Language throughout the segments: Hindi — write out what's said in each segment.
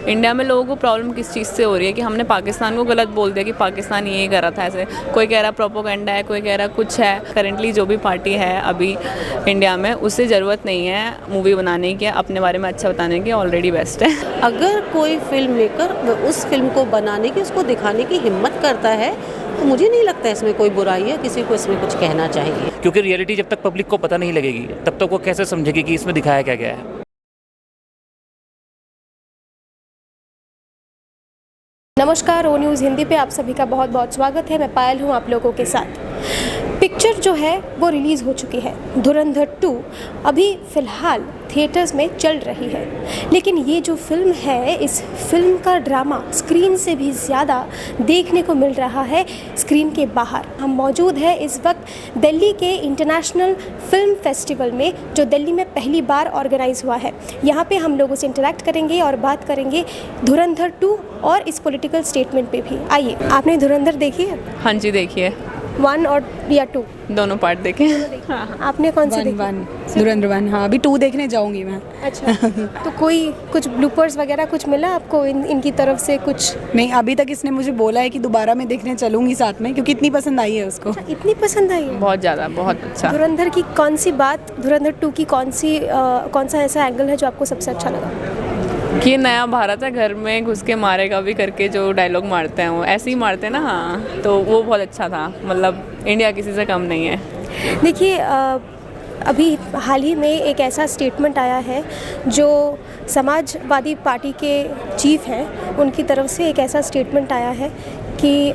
इंडिया में लोगों को प्रॉब्लम किस चीज़ से हो रही है कि हमने पाकिस्तान को गलत बोल दिया कि पाकिस्तान ये कर रहा था ऐसे, कोई कह रहा प्रोपोगेंडा है, कोई कह रहा कुछ है। करेंटली जो भी पार्टी है अभी इंडिया में, उससे ज़रूरत नहीं है मूवी बनाने की, अपने बारे में अच्छा बताने की, ऑलरेडी बेस्ट है। अगर कोई फिल्म मेकर उस फिल्म को बनाने की, उसको दिखाने की हिम्मत करता है तो मुझे नहीं लगता इसमें कोई बुराई है, किसी को इसमें कुछ कहना चाहिए। क्योंकि रियलिटी जब तक पब्लिक को पता नहीं लगेगी तब तक वो कैसे समझेगी कि इसमें दिखाया क्या गया है। नमस्कार, ओ न्यूज़ हिंदी पे आप सभी का बहुत बहुत स्वागत है। मैं पायल हूँ आप लोगों के साथ। पिक्चर जो है वो रिलीज़ हो चुकी है। धुरंधर 2 अभी फ़िलहाल थिएटर्स में चल रही है, लेकिन ये जो फिल्म है, इस फिल्म का ड्रामा स्क्रीन से भी ज़्यादा देखने को मिल रहा है स्क्रीन के बाहर। हम मौजूद हैं इस वक्त दिल्ली के इंटरनेशनल फिल्म फेस्टिवल में, जो दिल्ली में पहली बार ऑर्गेनाइज़ हुआ है। यहाँ पे हम लोगों से इंटरेक्ट करेंगे और बात करेंगे धुरंधर 2 और इस पॉलिटिकल स्टेटमेंट पे भी। आइए, आपने धुरंधर देखी है? हाँ जी, देखिए 1 और या 2? दोनों पार्ट देखे। हाँ, आपने कौन सी देखी? 1 धुरंधर 1। हाँ, अभी 2 देखने जाऊंगी मैं। अच्छा, तो कोई कुछ ब्लूपर्स वगैरह कुछ मिला आपको इनकी तरफ से कुछ? नहीं, अभी तक इसने मुझे बोला है कि दोबारा मैं देखने चलूंगी साथ में, क्योंकि इतनी पसंद आई है उसको। अच्छा, इतनी पसंद आई है? बहुत ज़्यादा, बहुत अच्छा। धुरंधर की कौन सी बात, धुरंधर 2 की कौन सा ऐसा एंगल है जो आपको सबसे अच्छा लगा? कि ये नया भारत है, घर में घुस के मारेगा भी करके जो डायलॉग मारते हैं वो ऐसे ही मारते हैं ना। हाँ, तो वो बहुत अच्छा था। मतलब इंडिया किसी से कम नहीं है। देखिए, अभी हाल ही में एक ऐसा स्टेटमेंट आया है जो समाजवादी पार्टी के चीफ हैं, उनकी तरफ से एक ऐसा स्टेटमेंट आया है कि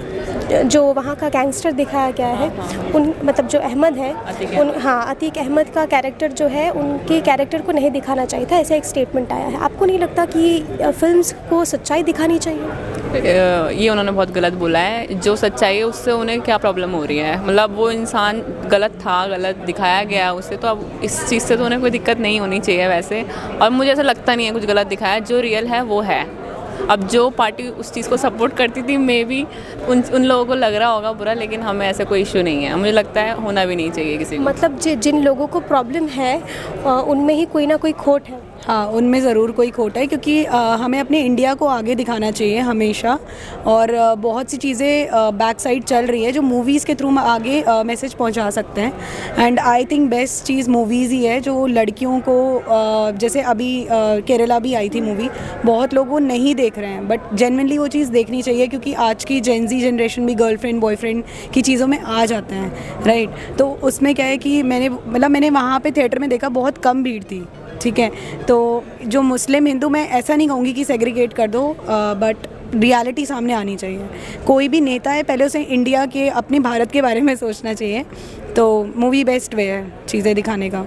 जो वहाँ का गैंगस्टर दिखाया गया है, उन मतलब जो अहमद है, अतीक अहमद का कैरेक्टर जो है, उनके कैरेक्टर को नहीं दिखाना चाहिए था, ऐसा एक स्टेटमेंट आया है। आपको नहीं लगता कि फिल्म्स को सच्चाई दिखानी चाहिए? ये उन्होंने बहुत गलत बोला है। जो सच्चाई है उससे उन्हें क्या प्रॉब्लम हो रही है? मतलब वो इंसान गलत था, गलत दिखाया गया उसे, तो अब इस चीज़ से तो उन्हें कोई दिक्कत नहीं होनी चाहिए वैसे। और मुझे ऐसा लगता नहीं है कुछ गलत दिखाया, जो रियल है वो है। अब जो पार्टी उस चीज़ को सपोर्ट करती थी, मे बी उन लोगों को लग रहा होगा बुरा, लेकिन हमें ऐसा कोई इशू नहीं है। मुझे लगता है होना भी नहीं चाहिए किसी को। मतलब जिन लोगों को प्रॉब्लम है उनमें ही कोई ना कोई खोट है। हाँ, उनमें ज़रूर कोई खोट है, क्योंकि हमें अपने इंडिया को आगे दिखाना चाहिए हमेशा। और बहुत सी चीज़ें बैक साइड चल रही है जो मूवीज़ के थ्रू हम आगे मैसेज पहुंचा सकते हैं। एंड आई थिंक बेस्ट चीज़ मूवीज़ ही है, जो लड़कियों को जैसे अभी केरला भी आई थी मूवी, बहुत लोग वो नहीं देख रहे हैं, बट जेन्युइनली वो चीज़ देखनी चाहिए, क्योंकि आज की जेनजी जनरेशन भी गर्लफ्रेंड बॉयफ्रेंड की चीज़ों में आ जाते हैं, राइट। तो उसमें क्या है कि मैंने वहाँ पे थिएटर में देखा, बहुत कम भीड़ थी, ठीक है। तो जो मुस्लिम हिंदू, मैं ऐसा नहीं कहूँगी कि सेग्रीगेट कर दो, बट रियलिटी सामने आनी चाहिए। कोई भी नेता है, पहले उसे इंडिया के, अपने भारत के बारे में सोचना चाहिए। तो मूवी बेस्ट वे है चीज़ें दिखाने का।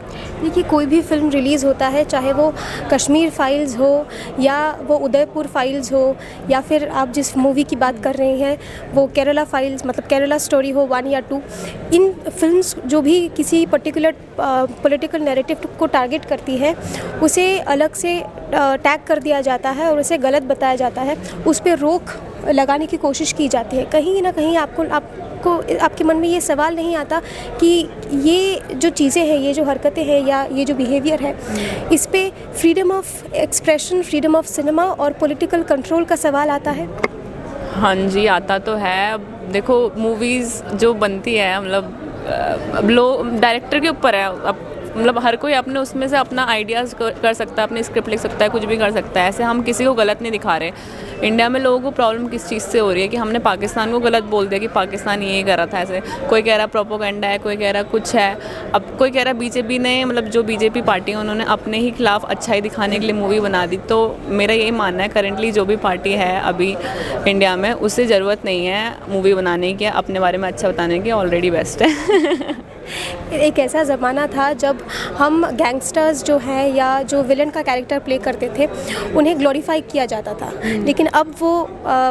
देखिए, कोई भी फिल्म रिलीज़ होता है, चाहे वो कश्मीर फाइल्स हो या वो उदयपुर फाइल्स हो, या फिर आप जिस मूवी की बात कर रहे हैं वो केरला फाइल्स, मतलब केरला स्टोरी हो 1 या 2, इन फिल्म्स जो भी किसी पर्टिकुलर पॉलिटिकल नैरेटिव को टारगेट करती है, उसे अलग से टैग कर दिया जाता है और उसे गलत बताया जाता है, उस पर रोक लगाने की कोशिश की जाती है। कहीं ना कहीं आपके मन में ये सवाल नहीं आता कि ये जो चीज़ें हैं, ये जो हरकतें हैं या ये जो बिहेवियर है, इस पे freedom of expression, freedom of cinema और पॉलिटिकल कंट्रोल का सवाल आता है? हाँ जी, आता तो है। अब देखो, मूवीज़ जो बनती है, मतलब लोग डायरेक्टर के ऊपर है। अब मतलब हर कोई अपने उसमें से अपना आइडियाज़ कर सकता है, अपनी स्क्रिप्ट लिख सकता है, कुछ भी कर सकता है। ऐसे हम किसी को गलत नहीं दिखा रहे। इंडिया में लोगों को प्रॉब्लम किस चीज़ से हो रही है कि हमने पाकिस्तान को गलत बोल दिया कि पाकिस्तान ये कर रहा था ऐसे, कोई कह रहा प्रोपोगेंडा है, कोई कह रहा कुछ है। अब कोई कह रहा बीजेपी ने, मतलब जो बीजेपी पार्टी है, उन्होंने अपने ही खिलाफ अच्छाई दिखाने के लिए मूवी बना दी। तो मेरा यही मानना है, करेंटली जो भी पार्टी है अभी इंडिया में, उससे ज़रूरत नहीं है मूवी बनाने की, अपने बारे में अच्छा बताने की, ऑलरेडी बेस्ट है। एक ऐसा ज़माना था जब हम गैंगस्टर्स जो हैं या जो विलन का कैरेक्टर प्ले करते थे, उन्हें ग्लोरीफाई किया जाता था, लेकिन अब वो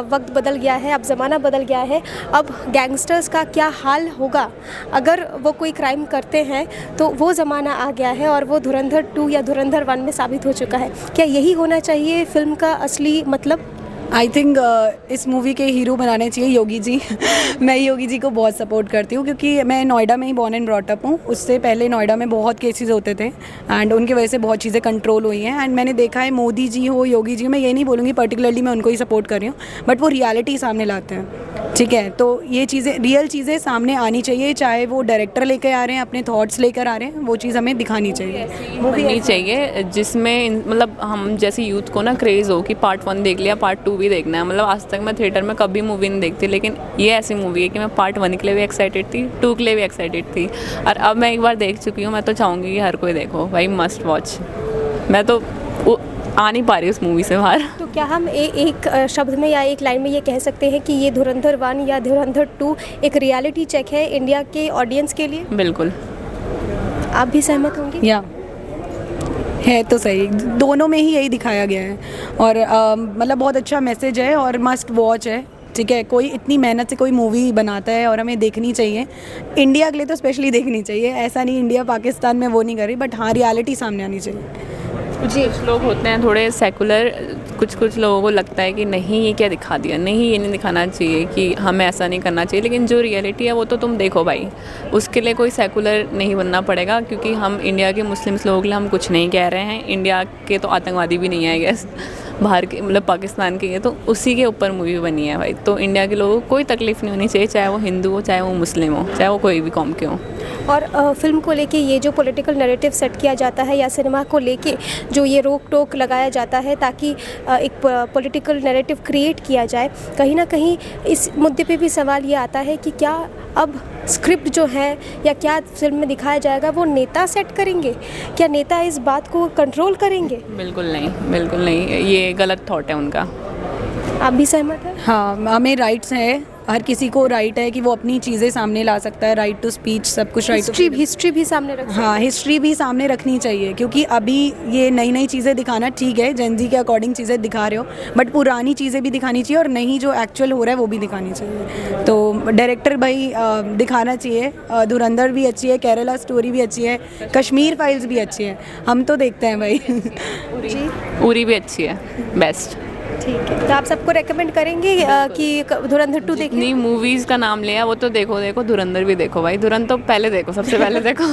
वक्त बदल गया है, अब ज़माना बदल गया है। अब गैंगस्टर्स का क्या हाल होगा अगर वो कोई क्राइम करते हैं, तो वो ज़माना आ गया है और वो धुरंधर 2 या धुरंधर 1 में साबित हो चुका है। क्या यही होना चाहिए फ़िल्म का असली मतलब? आई थिंक इस मूवी के हीरो बनाने चाहिए योगी जी। मैं योगी जी को बहुत सपोर्ट करती हूँ क्योंकि मैं नोएडा में ही बॉर्न एंड ब्रॉट अप हूँ। उससे पहले नोएडा में बहुत केसेस होते थे एंड उनकी वजह से बहुत चीज़ें कंट्रोल हुई हैं एंड मैंने देखा है मोदी जी हो योगी जी, मैं ये नहीं बोलूँगी पर्टिकुलरली मैं उनको ही सपोर्ट कर रही हूँ, बट वो रियलिटी सामने लाते हैं। ठीक है, तो ये चीज़ें रियल चीज़ें सामने आनी चाहिए, चाहे वो डायरेक्टर लेकर आ रहे हैं, अपने थॉट्स लेकर आ रहे हैं, वो चीज़ हमें दिखानी चाहिए। बननी चाहिए जिसमें मतलब हम जैसे यूथ को ना क्रेज़ हो कि पार्ट 1 देख लिया, पार्ट 2 भी देखना है। मतलब आज तक मैं थिएटर में कभी मूवी नहीं देखती, लेकिन ये ऐसी मूवी है कि मैं पार्ट 1 के लिए भी एक्साइटेड थी, 2 के लिए भी एक्साइटेड थी, और अब मैं एक बार देख चुकी हूँ। मैं तो चाहूँगी कि हर कोई देखो भाई, मस्ट वॉच। मैं तो आ नहीं पा रही उस मूवी से बाहर। तो क्या हम एक शब्द में या एक लाइन में ये कह सकते हैं कि ये धुरंधर 1 या धुरंधर 2 एक रियलिटी चेक है इंडिया के ऑडियंस के लिए? बिल्कुल। आप भी सहमत होंगे? या है तो सही, दोनों में ही यही दिखाया गया है और मतलब बहुत अच्छा मैसेज है और मस्ट वॉच है। ठीक है, कोई इतनी मेहनत से कोई मूवी बनाता है और हमें देखनी चाहिए, इंडिया के लिए तो स्पेशली देखनी चाहिए। ऐसा नहीं इंडिया पाकिस्तान में वो नहीं कर रही, बट हाँ रियलिटी सामने आनी चाहिए। कुछ लोग होते हैं थोड़े सेकुलर, कुछ लोगों को लगता है कि नहीं ये क्या दिखा दिया, नहीं ये नहीं दिखाना चाहिए, कि हमें ऐसा नहीं करना चाहिए। लेकिन जो रियलिटी है वो तो तुम देखो भाई, उसके लिए कोई सेकुलर नहीं बनना पड़ेगा, क्योंकि हम इंडिया के मुस्लिम्स लोगों के लिए हम कुछ नहीं कह रहे हैं। इंडिया के तो आतंकवादी भी नहीं है गैस, बाहर के मतलब पाकिस्तान के, तो उसी के ऊपर मूवी बनी है भाई। तो इंडिया के लोगों को कोई तकलीफ़ नहीं होनी चाहिए, चाहे वो हिंदू हो, चाहे वो मुस्लिम हो, चाहे वो कोई भी कौम के हो। और फिल्म को लेके ये जो पॉलिटिकल नैरेटिव सेट किया जाता है या सिनेमा को लेके जो ये रोक टोक लगाया जाता है ताकि एक पॉलिटिकल नैरेटिव क्रिएट किया जाए, कहीं ना कहीं इस मुद्दे पे भी सवाल ये आता है कि क्या अब स्क्रिप्ट जो है या क्या फिल्म में दिखाया जाएगा वो नेता सेट करेंगे? क्या नेता इस बात को कंट्रोल करेंगे? बिल्कुल नहीं, बिल्कुल नहीं, ये गलत थॉट है उनका। आप भी सहमत हैं? हाँ, हमें राइट्स हैं, हर किसी को राइट है कि वो अपनी चीज़ें सामने ला सकता है, राइट टू स्पीच, सब कुछ राइट। हिस्ट्री भी सामने रख, हाँ हिस्ट्री भी सामने रखनी चाहिए, क्योंकि अभी ये नई नई चीज़ें दिखाना ठीक है, जेनजी के अकॉर्डिंग चीज़ें दिखा रहे हो, बट पुरानी चीज़ें भी दिखानी चाहिए और नहीं जो एक्चुअल हो रहा है वो भी दिखानी चाहिए। तो डायरेक्टर भाई दिखाना चाहिए। धुरंधर भी अच्छी है, केरला स्टोरी भी अच्छी है, कश्मीर फाइल्स भी अच्छी है, हम तो देखते हैं भाई। जी, पूरी भी अच्छी है, बेस्ट। ठीक है, तो आप सबको रेकमेंड करेंगे कि धुरंधर 2 देखिए? नहीं, मूवीज़ का नाम लिया वो तो देखो, धुरंधर भी देखो भाई। धुरंधर तो पहले देखो, सबसे पहले देखो।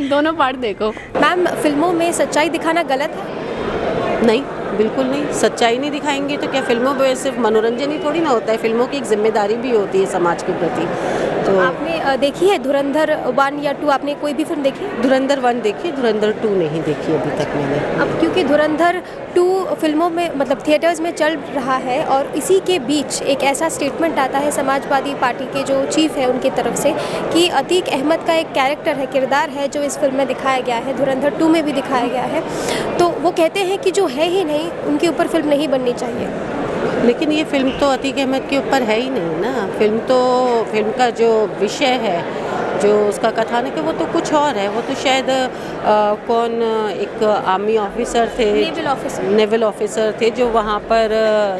दोनों पार्ट देखो। मैम, फिल्मों में सच्चाई दिखाना गलत है? नहीं, बिल्कुल नहीं। सच्चाई नहीं दिखाएंगे तो क्या? फिल्मों में सिर्फ मनोरंजन ही थोड़ी ना होता है, फिल्मों की एक जिम्मेदारी भी होती है समाज के प्रति। तो आपने देखी है धुरंधर 1 या 2? आपने कोई भी फिल्म देखी? धुरंधर 1 देखी, धुरंधर 2 नहीं देखी अभी तक मैंने। अब क्योंकि धुरंधर 2 फिल्मों में मतलब थिएटर्स में चल रहा है और इसी के बीच एक ऐसा स्टेटमेंट आता है समाजवादी पार्टी के जो चीफ है उनकी तरफ से कि अतीक अहमद का एक कैरेक्टर है, किरदार है जो इस फिल्म में दिखाया गया है, धुरंधर 2 में भी दिखाया गया है, तो वो कहते हैं कि जो है ही नहीं उनके ऊपर फिल्म नहीं बननी चाहिए। लेकिन ये फिल्म तो अतीक अहमद के ऊपर है ही नहीं ना। फिल्म का जो विषय है, जो उसका कथानक है, वो तो कुछ और है। वो तो शायद कौन एक आर्मी ऑफिसर थे, नेवल ऑफिसर थे, जो वहाँ पर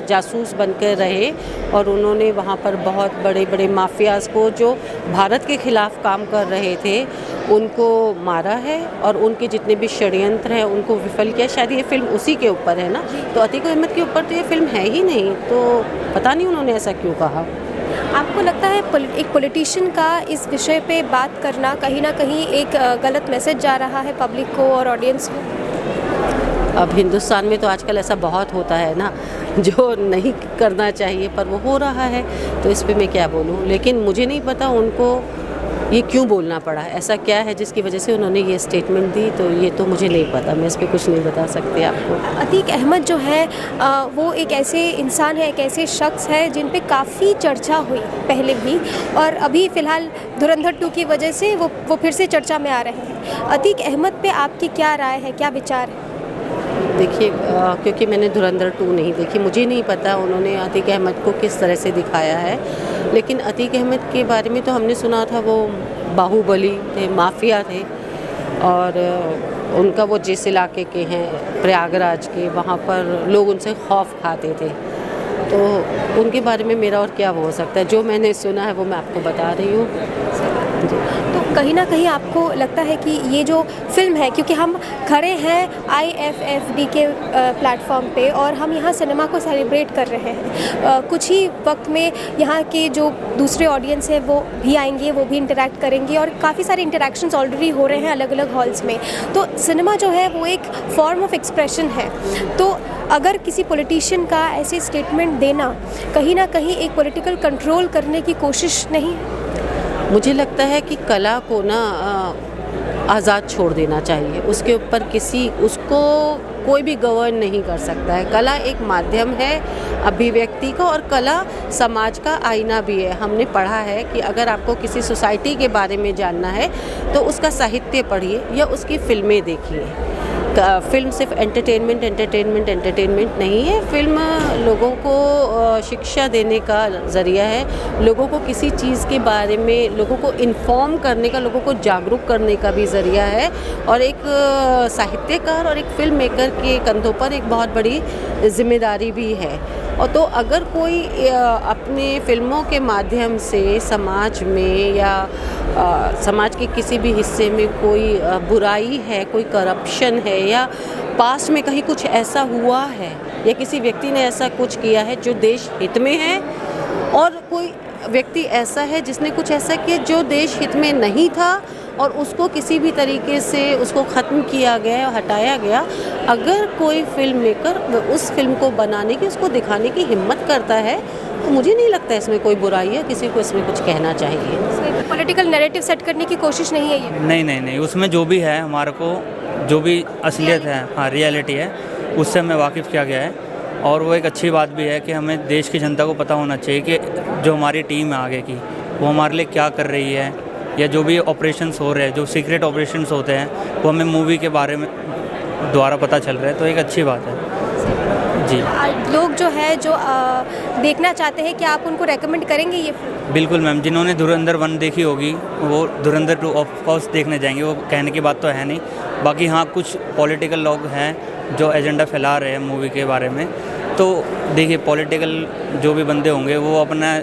जासूस बनकर रहे और उन्होंने वहाँ पर बहुत बड़े बड़े माफियाज़ को जो भारत के ख़िलाफ़ काम कर रहे थे उनको मारा है और उनके जितने भी षड्यंत्र हैं उनको विफल किया। शायद ये फिल्म उसी के ऊपर है ना। तो अतीक अहमद के ऊपर तो ये फिल्म है ही नहीं, तो पता नहीं उन्होंने ऐसा क्यों कहा। आपको लगता है एक पॉलिटिशियन का इस विषय पे बात करना कहीं ना कहीं एक गलत मैसेज जा रहा है पब्लिक को और ऑडियंस को? अब हिंदुस्तान में तो आजकल ऐसा बहुत होता है ना, जो नहीं करना चाहिए पर वो हो रहा है, तो इस पे मैं क्या बोलूँ। लेकिन मुझे नहीं पता उनको ये क्यों बोलना पड़ा, ऐसा क्या है जिसकी वजह से उन्होंने ये स्टेटमेंट दी, तो ये तो मुझे नहीं पता, मैं इस पर कुछ नहीं बता सकती आपको। अतीक अहमद जो है वो एक ऐसे इंसान है, एक ऐसे शख्स है जिन पे काफ़ी चर्चा हुई पहले भी और अभी फ़िलहाल धुरंधर 2 की वजह से वो फिर से चर्चा में आ रहे हैं। अतीक अहमद पे आपकी क्या राय है, क्या विचार है? देखिए, क्योंकि मैंने धुरंधर 2 नहीं देखी, मुझे नहीं पता उन्होंने अतीक अहमद को किस तरह से दिखाया है। लेकिन अतीक अहमद के बारे में तो हमने सुना था वो बाहुबली थे, माफिया थे और उनका वो जिस इलाके के हैं प्रयागराज के, वहाँ पर लोग उनसे खौफ खाते थे। तो उनके बारे में मेरा और क्या हो सकता है, जो मैंने सुना है वो मैं आपको बता रही हूँ। तो कहीं ना कहीं आपको लगता है कि ये जो फिल्म है, क्योंकि हम खड़े हैं IFFD के प्लेटफॉर्म पे और हम यहाँ सिनेमा को सेलिब्रेट कर रहे हैं, कुछ ही वक्त में यहाँ के जो दूसरे ऑडियंस है वो भी आएंगे, वो भी इंटरेक्ट करेंगे और काफ़ी सारे इंटरेक्शंस ऑलरेडी हो रहे हैं अलग अलग हॉल्स में। तो सिनेमा जो है वो एक फॉर्म ऑफ एक्सप्रेशन है। तो अगर किसी पॉलिटिशियन का ऐसे स्टेटमेंट देना कहीं ना कहीं एक पॉलिटिकल कंट्रोल करने की कोशिश नहीं है? मुझे लगता है कि कला को ना आज़ाद छोड़ देना चाहिए। उसके ऊपर उसको कोई भी गवर्न नहीं कर सकता है। कला एक माध्यम है अभिव्यक्ति का, और कला समाज का आईना भी है। हमने पढ़ा है कि अगर आपको किसी सोसाइटी के बारे में जानना है तो उसका साहित्य पढ़िए या उसकी फिल्में देखिए। फिल्म सिर्फ एंटरटेनमेंट नहीं है। फिल्म लोगों को शिक्षा देने का ज़रिया है, लोगों को किसी चीज़ के बारे में लोगों को इन्फॉर्म करने का, लोगों को जागरूक करने का भी ज़रिया है। और एक साहित्यकार और एक फिल्म मेकर के कंधों पर एक बहुत बड़ी जिम्मेदारी भी है। और तो अगर कोई अपने फिल्मों के माध्यम से समाज में या समाज के किसी भी हिस्से में कोई बुराई है, कोई करप्शन है, या पास्ट में कहीं कुछ ऐसा हुआ है या किसी व्यक्ति ने ऐसा कुछ किया है जो देश हित में है, और कोई व्यक्ति ऐसा है जिसने कुछ ऐसा किया जो देश हित में नहीं था और उसको किसी भी तरीके से उसको ख़त्म किया गया, हटाया गया, अगर कोई फिल्म मेकर उस फिल्म को बनाने की, उसको दिखाने की हिम्मत करता है, तो मुझे नहीं लगता इसमें कोई बुराई है, किसी को इसमें कुछ कहना चाहिए। पॉलिटिकल नैरेटिव सेट करने की कोशिश नहीं है ये? नहीं, उसमें जो भी है हमारे को जो भी असलियत है, हाँ रियलिटी है, उससे हमें वाकिफ़ किया गया है। और वो एक अच्छी बात भी है कि हमें देश की जनता को पता होना चाहिए कि जो हमारी टीम है आगे की, वो हमारे लिए क्या कर रही है, या जो भी ऑपरेशंस हो रहे हैं, जो सीक्रेट ऑपरेशंस होते हैं, वो हमें मूवी के बारे में द्वारा पता चल रहा है। तो एक अच्छी बात है जी। लोग जो है जो देखना चाहते हैं, क्या आप उनको रेकमेंड करेंगे ये? बिल्कुल मैम, जिन्होंने धुरंधर 1 देखी होगी वो धुरंधर 2 ऑफ कोर्स देखने जाएंगे, वो कहने की बात तो है नहीं। बाकी हाँ, कुछ पॉलिटिकल लोग हैं जो एजेंडा फैला रहे हैं मूवी के बारे में, तो देखिए पॉलिटिकल जो भी बंदे होंगे वो अपना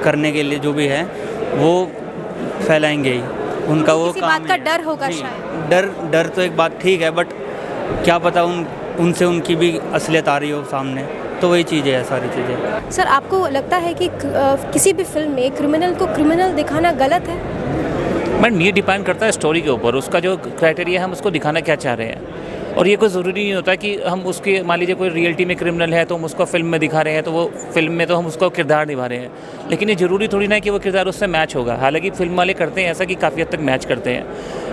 करने के लिए जो भी है वो फैलाएंगे ही, उनका वो किसी बात का डर होगा शायद। डर तो एक बात ठीक है, बट क्या पता उनसे उनकी भी असलियत आ रही हो सामने, तो वही चीज़ें है, सारी चीज़ें। सर, आपको लगता है कि किसी भी फिल्म में क्रिमिनल को क्रिमिनल दिखाना गलत है? मैडम ये डिपेंड करता है स्टोरी के ऊपर, उसका जो क्राइटेरिया है हम उसको दिखाना क्या चाह रहे हैं। और ये कोई ज़रूरी नहीं होता कि हम उसके, मान लीजिए कोई रियलिटी में क्रिमिनल है तो हम उसको फिल्म में दिखा रहे हैं, तो वो फिल्म में तो हम उसका किरदार निभा रहे हैं, लेकिन ये ज़रूरी थोड़ी ना है कि वो किरदार उससे मैच होगा। हालांकि फिल्म वाले करते हैं ऐसा कि काफ़ी हद तक मैच करते हैं,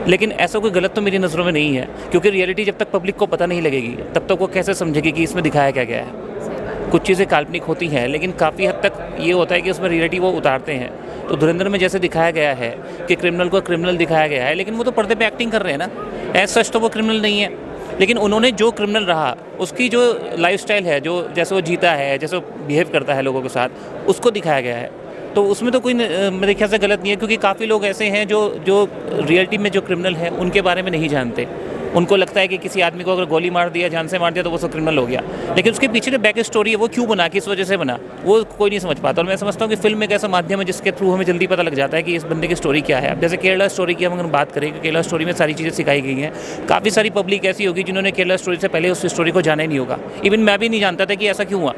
लेकिन ऐसा कोई गलत तो मेरी नज़रों में नहीं है, क्योंकि रियलिटी जब तक पब्लिक को पता नहीं लगेगी तब तक वो कैसे समझेगी कि इसमें दिखाया क्या गया है। कुछ चीज़ें काल्पनिक होती हैं, लेकिन काफ़ी हद तक ये होता है कि उसमें रियलिटी वो उतारते हैं। तो धुरंधर में जैसे दिखाया गया है कि क्रिमिनल को क्रिमिनल दिखाया गया है, लेकिन वो तो पर्दे पे एक्टिंग कर रहे हैं ना, एज सच तो वो क्रिमिनल नहीं है, लेकिन उन्होंने जो क्रिमिनल रहा उसकी जो लाइफस्टाइल है, जो जैसे वो जीता है, जैसे वो बिहेव करता है लोगों के साथ, उसको दिखाया गया है। तो उसमें तो कोई मेरे ख्याल से गलत नहीं है, क्योंकि काफ़ी लोग ऐसे हैं जो रियलिटी में जो क्रिमिनल है उनके बारे में नहीं जानते। उनको लगता है कि किसी आदमी को अगर गोली मार दिया, जान से मार दिया, तो वो सब क्रिमिनल हो गया, लेकिन उसके पीछे जो बैक स्टोरी है वो क्यों बना, किस वजह से बना, वो कोई नहीं समझ पाता। और मैं समझता हूँ कि फिल्म एक ऐसा माध्यम है जिसके थ्रू हमें जल्दी पता लग जाता है कि इस बंदे की स्टोरी क्या है। अब जैसे केरला स्टोरी की हम अगर बात करें, कि केरला स्टोरी में सारी चीज़ें सिखाई गई हैं। काफ़ी सारी पब्लिक ऐसी होगी जिन्होंने केरला स्टोरी से पहले उस स्टोरी को जाना ही नहीं होगा। इवन मैं भी नहीं जानता था कि ऐसा क्यों हुआ,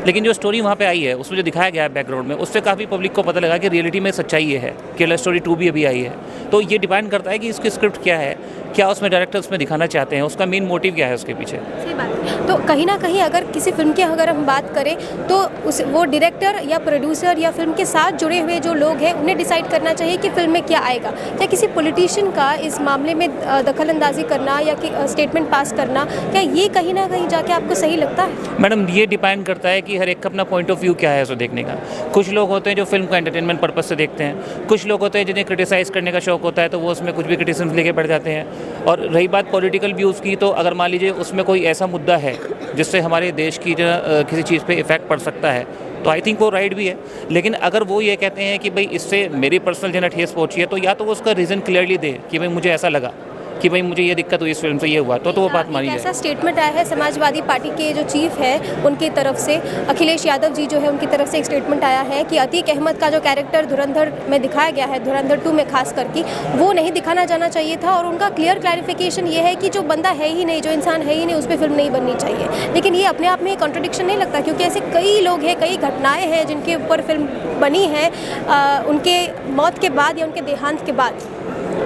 लेकिन जो स्टोरी वहाँ पे आई है, उसमें जो दिखाया गया है बैकग्राउंड में, उससे काफ़ी पब्लिक को पता लगा कि रियलिटी में सच्चाई ये है। केरला स्टोरी 2 भी अभी आई है। तो ये डिपेंड करता है कि इसकी स्क्रिप्ट क्या है, क्या उसमें डायरेक्टर उसमें दिखाना चाहते हैं, उसका मेन मोटिव क्या है उसके पीछे। सही बात है। तो कहीं ना कहीं अगर किसी फिल्म की अगर हम बात करें तो वो डायरेक्टर या प्रोड्यूसर या फिल्म के साथ जुड़े हुए जो लोग हैं उन्हें डिसाइड करना चाहिए कि फिल्म में क्या आएगा। क्या किसी पॉलिटिशियन का इस मामले में दखलंदाजी करना या कि स्टेटमेंट पास करना, क्या ये कहीं ना कहीं जाके आपको सही लगता है? मैडम ये डिपेंड करता है कि हर एक का अपना पॉइंट ऑफ व्यू क्या है उसे देखने का। कुछ लोग होते हैं जो फिल्म को एंटरटेनमेंट पर्पस से देखते हैं, कुछ लोग होते हैं जिन्हें क्रिटिसाइज़ करने का शौक होता है, तो वो उसमें कुछ भी क्रिटिसिज्म लेके बैठ जाते हैं। और रही बात पॉलिटिकल व्यूज़ की, तो अगर मान लीजिए उसमें कोई ऐसा मुद्दा है जिससे हमारे देश की जो किसी चीज़ पे इफ़ेक्ट पड़ सकता है, तो आई थिंक वो राइट भी है। लेकिन अगर वो ये कहते हैं कि भाई इससे मेरी पर्सनल जो ठेस पहुँची है, तो या तो वो उसका रीज़न क्लियरली दे कि भाई मुझे ऐसा लगा, कि भाई मुझे ये दिक्कत हुई इस फिल्म से, ये हुआ, तो वो बात मानी एक ऐसा जाए। स्टेटमेंट आया है समाजवादी पार्टी के जो चीफ है उनकी तरफ से, अखिलेश यादव जी जो है उनकी तरफ से एक स्टेटमेंट आया है कि अतीक अहमद का जो कैरेक्टर धुरंधर में दिखाया गया है, धुरंधर 2 में खास करके, वो नहीं दिखाना जाना चाहिए था। और उनका क्लियर क्लैरिफिकेशन ये है कि जो बंदा है ही नहीं, जो इंसान है ही नहीं, उस पर फिल्म नहीं बननी चाहिए। लेकिन ये अपने आप में कॉन्ट्रडिक्शन नहीं लगता, क्योंकि ऐसे कई लोग हैं, कई घटनाएं हैं जिनके ऊपर फिल्म बनी है उनके मौत के बाद या उनके देहांत के बाद।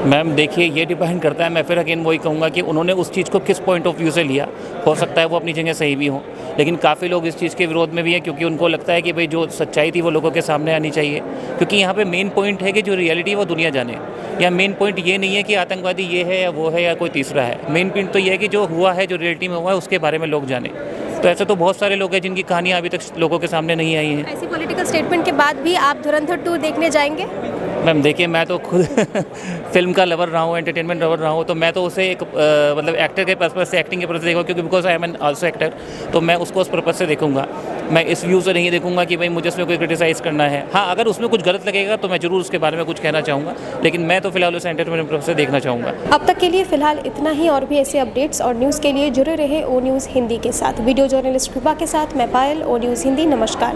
मैम देखिए, ये डिपेंड करता है, मैं फिर अगेन वही कहूँगा कि उन्होंने उस चीज़ को किस पॉइंट ऑफ व्यू से लिया। हो सकता है वो अपनी जगह सही भी हो, लेकिन काफ़ी लोग इस चीज़ के विरोध में भी हैं, क्योंकि उनको लगता है कि भाई जो सच्चाई थी वो लोगों के सामने आनी चाहिए। क्योंकि यहाँ पे मेन पॉइंट है कि जो रियलिटी है वो दुनिया जाने, या मेन पॉइंट ये नहीं है कि आतंकवादी ये है या वो है या कोई तीसरा है। मेन पॉइंट तो ये है कि जो हुआ है, जो रियलिटी में हुआ है, उसके बारे में लोग जाने। तो ऐसे तो बहुत सारे लोग हैं जिनकी कहानियाँ अभी तक लोगों के सामने नहीं आई हैं। ऐसी पॉलिटिकल स्टेटमेंट के बाद भी आप धुरंधर 2 देखने जाएंगे? मैम देखिए, मैं तो खुद फिल्म का लवर रहा हूँ, एंटरटेनमेंट लवर रहा हूँ, तो मैं तो उसे एक मतलब एक्टर के पर्पज़ से, एक्टिंग के पर्पज़ से देखूँगा, क्योंकि because I am an also actor, तो मैं उसको उस पर्पज़ से देखूँगा। मैं इस व्यू से नहीं देखूँगा कि भाई मुझे उसमें कोई क्रिटिसाइज़ करना है। हाँ, अगर उसमें कुछ गलत लगेगा तो मैं ज़रूर उसके बारे में कुछ कहना चाहूँगा, लेकिन मैं तो फिलहाल उसे एंटरटेनमेंट पर्पज़ से देखना चाहूँगा। अब तक के लिए फ़िलहाल इतना ही। और भी ऐसे अपडेट्स और न्यूज़ के लिए जुड़े रहे ओ न्यूज़ हिंदी के साथ। वीडियो जर्नलिस्ट कृपा के साथ मैं पायल, ओ न्यूज़ हिंदी। नमस्कार।